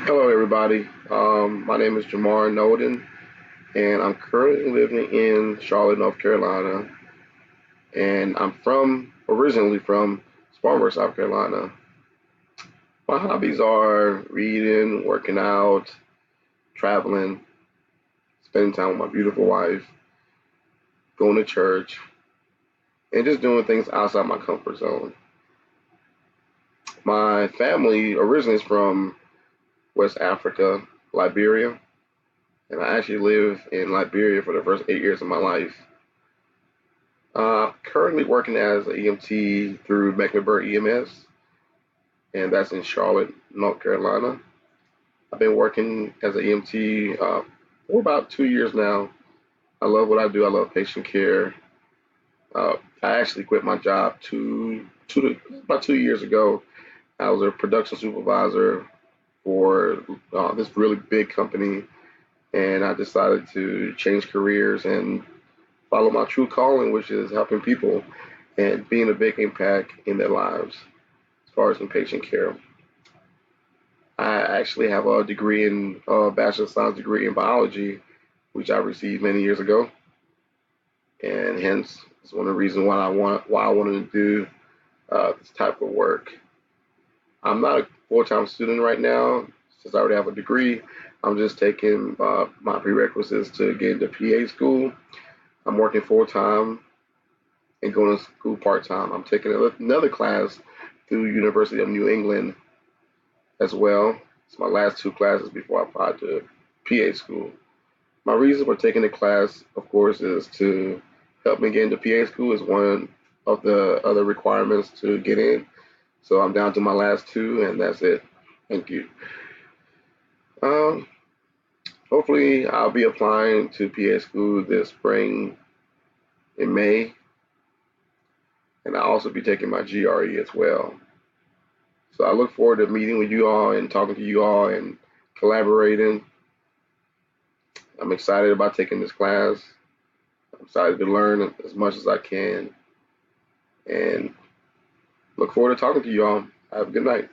Hello, everybody. My name is Jamar Noden, and I'm currently living in Charlotte, North Carolina. And I'm originally from Spartanburg, South Carolina. My hobbies are reading, working out, traveling, spending time with my beautiful wife, going to church, and just doing things outside my comfort zone. My family originally is from West Africa, Liberia, and I actually lived in Liberia for the first 8 years of my life. Currently working as an EMT through Mecklenburg EMS, and that's in Charlotte, North Carolina. I've been working as an EMT for about 2 years now. I love what I do. I love patient care. I actually quit my job about 2 years ago. I was a production supervisor for this really big company, and I decided to change careers and follow my true calling, which is helping people and being a big impact in their lives as far as in patient care. I actually have a degree in Bachelor of Science degree in biology, which I received many years ago, and hence it's one of the reasons why I wanted to do this type of work. I'm not a full-time student right now since I already have a degree. I'm just taking my prerequisites to get into PA school. I'm working full-time and going to school part-time. I'm taking another class through University of New England as well. It's my last two classes before I apply to PA school. My reason for taking the class, of course, is to help me get into PA school is one of the other requirements to get in. So I'm down to my last two, and that's it. Thank you. Um, Hopefully, I'll be applying to PA school this spring in May, and I'll also be taking my GRE as well. So I look forward to meeting with you all and talking to you all and collaborating. I'm excited about taking this class. I'm excited to learn as much as I can and look forward to talking to you all. Have a good night.